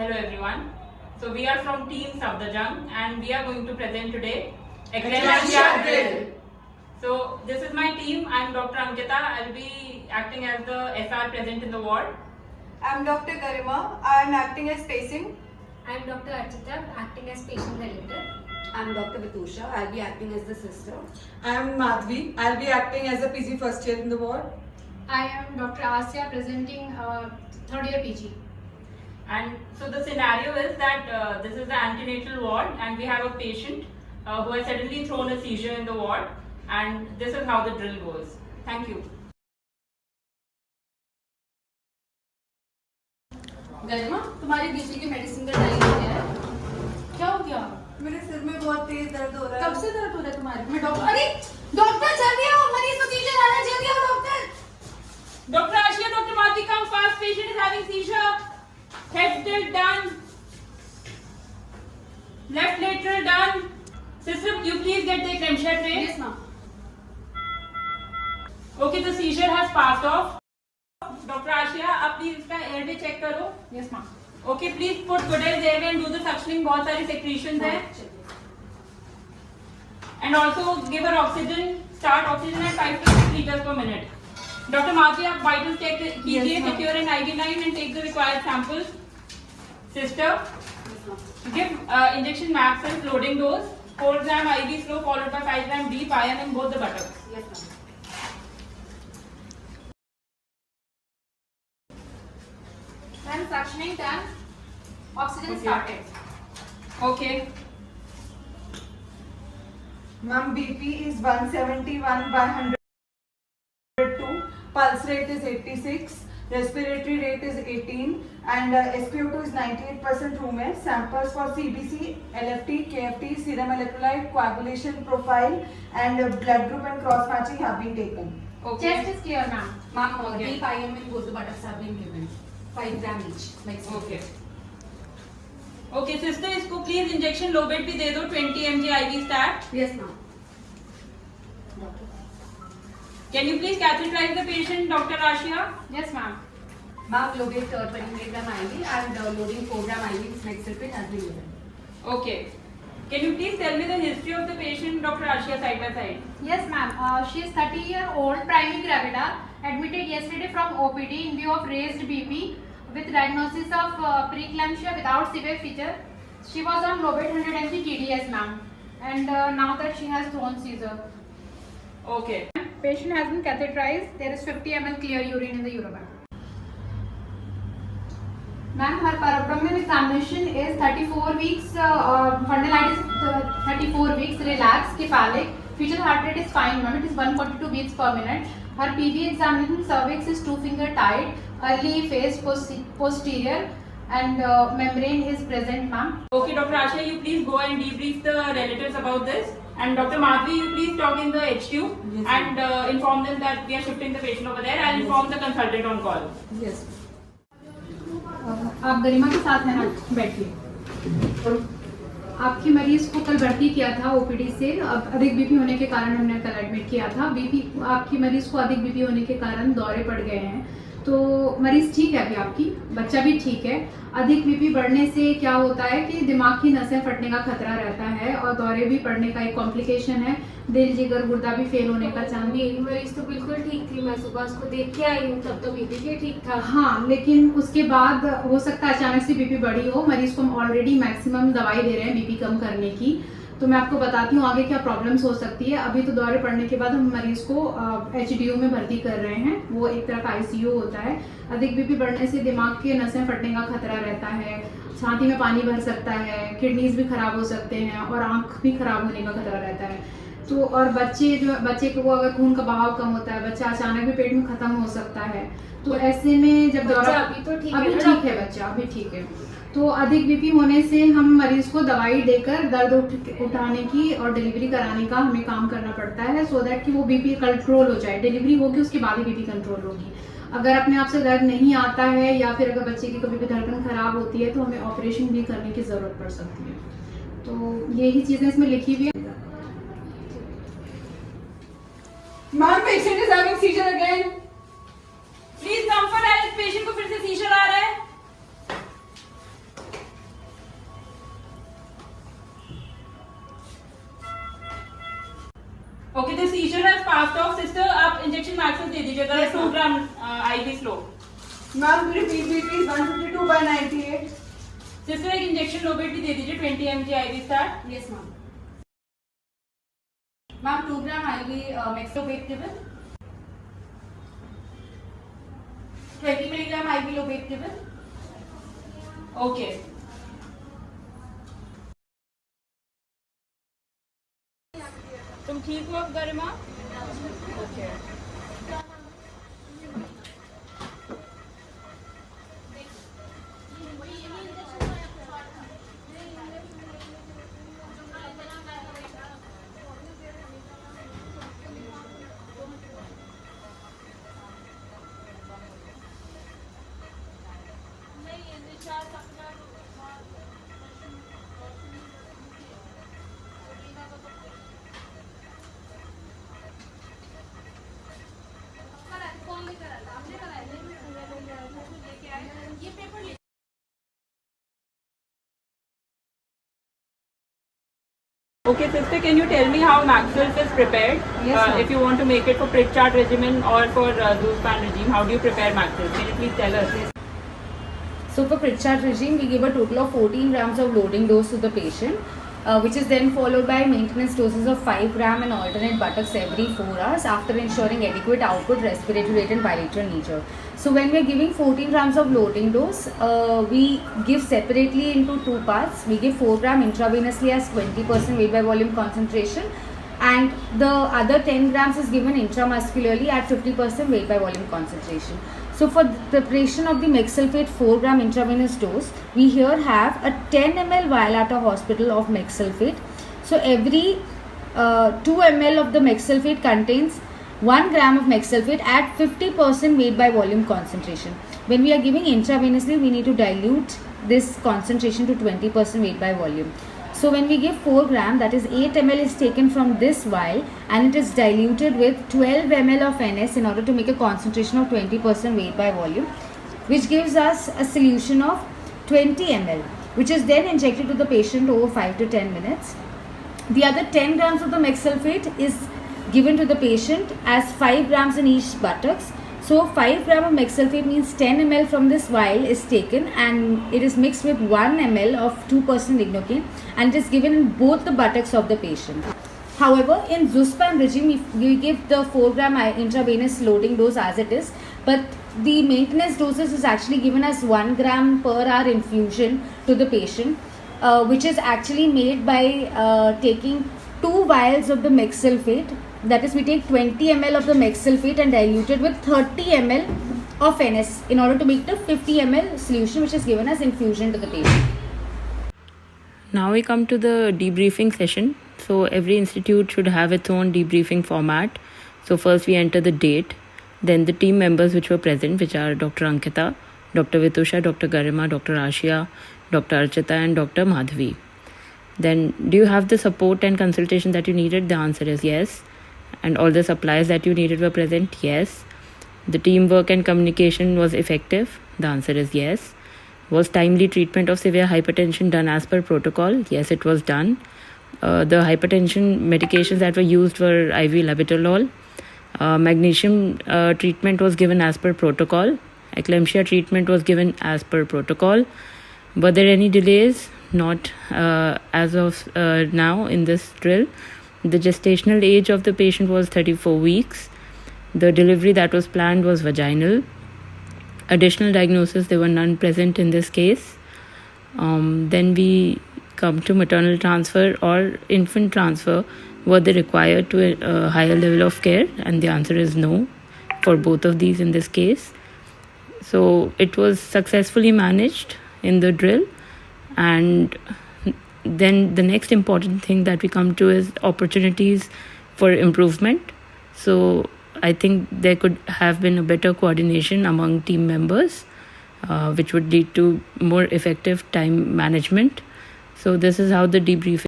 Hello everyone. So we are from Team Safdarjung and we are going to present today Eclampsia drill. So this is my team. I am Dr. Ankita. I will be acting as the SR present in the ward. I am Dr. Garima. I am acting as patient. I am Dr. Archita, acting as patient relative. I am Dr. Vitusha. I'll be acting as the sister. I am Madhvi. I'll be acting as a PG first year in the ward. I am Dr. Asya, presenting third year PG. And so the scenario is that this is the antenatal ward and we have a patient who has suddenly thrown a seizure in the ward, and this is how the drill goes. Thank you. गरिमा, तुम्हारी BP की medicine का time हो गया है। क्या हो गया? मेरे सिर में बहुत तेज दर्द हो रहा है। कब से दर्द हो रहा है तुम्हारे? मैं डॉक्टर, अरे डॉक्टर जल्दी आओ, मरीज को सीजर आ रहा है, जल्दी आओ doctor. Dr. Ashia, Dr. Madhvi, come fast. Patient is having seizure. Head tilt done. Left lateral done. Sister, you please get the eclampsia tray. Yes, ma'am. Okay, the seizure has passed off. Dr. Ashia, आप please इसका airway check करो. Yes ma'am. Okay, please put Goodell's airway and do the suctioning. बहुत सारी secretions हैं. And also give her oxygen. Start oxygen at 5 to 6 liters per minute. Dr. Madhvi, आप vitals check कीजिए, secure an IV line and take the required samples. Sister, give injection max and loading dose. 4 gram IV slow followed by 5 gram deep IM in both the buttocks. Yes, ma'am. Then suctioning done. Oxygen Okay. started. Okay. Ma'am, BP is 171 by 102. Pulse rate is 86. Respiratory rate is 18. And SpO2 is 98% room air. Samples for CBC, LFT, KFT, serum electrolyte, coagulation profile, and blood group and cross matching have been taken. Okay. Chest is clear ma'am. Ma'am, Okay. deep IM in both the buttocks have been given. 5 gram each. Like so. Okay. Okay, sister, इसको please injection low bed भी दे दो 20 mg IV stat. Yes, ma'am. Can you please catheterize the patient, Dr. Ashia? Yes ma'am. Ma'am, loaded 20 gram IV and loading 4 gram IV Nexilpin has been given. Okay. Can you please tell me the history of the patient, Dr. Ashia, side by side? Yes ma'am. She is 30-year-old, primary gravida, admitted yesterday from OPD in view of raised BP with diagnosis of preeclampsia without severe feature. She was on Lobet 100 mg TDS ma'am, and now that she has thrown seizure. Okay. Patient has been catheterized. There is 50 ml clear urine in the urobag. Ma'am, her parabdominal examination is 34 weeks, fundalitis is 34 weeks, relaxed, cephalic. Fetal heart rate is fine, ma'am. It is 142 beats per minute. Her PV examination cervix is 2 finger tight, early phase posterior, and membrane is present, ma'am. Okay, Dr. Ashia, you please go and debrief the relatives about this. And Dr. Madhvi, you please talk in the HQ and inform them that we are shifting the patient over there. I'll inform the consultant on call. Yes. आप गरिमा के साथ है ना, बैठिए। आपकी मरीज को कल भर्ती किया था ओपीडी से, अब अधिक बीपी होने के कारण हमने कल एडमिट किया था। बीपी आपकी मरीज को अधिक बीपी होने के कारण दौरे पड़ गए हैं, तो मरीज ठीक है अभी, आपकी बच्चा भी ठीक है। अधिक बीपी बढ़ने से क्या होता है कि दिमाग की नसें फटने का खतरा रहता है और दौरे भी पड़ने का एक कॉम्प्लिकेशन है। दिल, जिगर, गुर्दा भी फेल होने का चांस। मेरी मरीज तो बिल्कुल ठीक थी, मैं सुबह उसको देख के आई हूँ, तब तो बीपी भी ठीक था। हाँ, लेकिन उसके बाद हो सकता है अचानक से बीपी बढ़ी हो। मरीज को हम ऑलरेडी मैक्सिमम दवाई दे रहे हैं बीपी कम करने की, तो मैं आपको बताती हूँ आगे क्या प्रॉब्लम्स हो सकती है। अभी तो दौरे पड़ने के बाद हम मरीज को HDU में भर्ती कर रहे हैं, वो एक तरह का ICU होता है। अधिक बीपी बढ़ने से दिमाग के नसें फटने का खतरा रहता है, छाती में पानी भर सकता है, किडनीज भी खराब हो सकते हैं और आँख भी खराब होने का खतरा रहता है। तो और बच्चे को अगर खून का बहाव कम होता है, बच्चा अचानक भी पेट में खत्म हो सकता है। तो ऐसे में जब दौरा, अभी तो ठीक अभी है, ठीक है बच्चा, अभी ठीक है। तो अधिक बीपी होने से हम मरीज को दवाई देकर दर्द उठाने की और डिलीवरी कराने का हमें काम करना पड़ता है, सो दैट कि वो बीपी कंट्रोल हो जाए। डिलीवरी होगी उसके बाद ही बीपी कंट्रोल होगी। अगर अपने आप से दर्द नहीं आता है या फिर अगर बच्चे की कभी भी धड़कन खराब होती है तो हमें ऑपरेशन भी करने की जरूरत पड़ सकती है। तो यही चीजें इसमें लिखी हुई है। Ma'am, patient is having seizure again. Please come for help. Patient को फिर से seizure आ रहा है. इंजेक्शन मैक्सिस दे दीजिएगा 2 ग्राम IV slow. Ma'am, repeat BP is 152/98. Sister एक इंजेक्शन लोबेटी दे दीजिए 20 mg IV start. Yes, ma'am. Ma'am, 2 gram IV Mextobate given. 20 milligram IV Lobate given. Okay. तुम ठीक हो अब गरिमा? Okay. Okay, sister, can you tell me how Maxwell's is prepared? Yes, ma'am. If you want to make it for Pritchard regimen or for Zuspan regime, how do you prepare Maxwell's? Can you please tell us? So for Pritchard regime, we give a total of 14 grams of loading dose to the patient, which is then followed by maintenance doses of 5 gram and alternate buttocks every 4 hours after ensuring adequate output, respiratory rate and bilateral nature. So when we are giving 14 grams of loading dose, we give separately into 2 parts. We give 4 gram intravenously as 20% weight by volume concentration, and the other 10 grams is given intramuscularly at 50% weight by volume concentration. So for the preparation of the Mexsulfate 4 gram intravenous dose, we here have a 10 ml vial at a hospital of Mexsulfate. So every 2 ml of the Mexsulfate contains 1 gram of Mexsulfate at 50% weight by volume concentration. When we are giving intravenously, we need to dilute this concentration to 20% weight by volume. So when we give 4 gram, that is 8 ml is taken from this vial and it is diluted with 12 ml of NS in order to make a concentration of 20% weight by volume, which gives us a solution of 20 ml, which is then injected to the patient over 5 to 10 minutes. The other 10 grams of the Mexsulfate is given to the patient as 5 grams in each buttocks. So 5 gram of Mexsulfate means 10 ml from this vial is taken and it is mixed with 1 ml of 2% lignocaine and it is given in both the buttocks of the patient. However, in Zuspan regime, we give the 4 gram intravenous loading dose as it is, but the maintenance doses is actually given as 1 gram per hour infusion to the patient, which is actually made by taking 2 vials of the Mexsulfate. That is, we take 20 ml of the Mexsulfate and dilute it with 30 ml of NS in order to make the 50 ml solution, which is given as infusion to the patient. Now we come to the debriefing session. So every institute should have its own debriefing format. So first we enter the date, then the team members which were present, which are Dr. Ankita, Dr. Vitusha, Dr. Garima, Dr. Ashia, Dr. Archita and Dr. Madhavi. Then, do you have the support and consultation that you needed? The answer is yes. And all the supplies that you needed were present? Yes. The teamwork and communication was effective? The answer is yes. Was timely treatment of severe hypertension done as per protocol? Yes, it was done. The hypertension medications that were used were IV labetalol. Magnesium treatment was given as per protocol. Eclampsia treatment was given as per protocol. Were there any delays? Not as of now in this drill. The gestational age of the patient was 34 weeks. The delivery that was planned was vaginal. Additional diagnosis, there were none present in this case. Then we come to maternal transfer or infant transfer. Were they required to a higher level of care? And the answer is no for both of these in this case. So it was successfully managed in the drill. And then the next important thing that we come to is opportunities for improvement. So I think there could have been a better coordination among team members, which would lead to more effective time management. So this is how the debriefing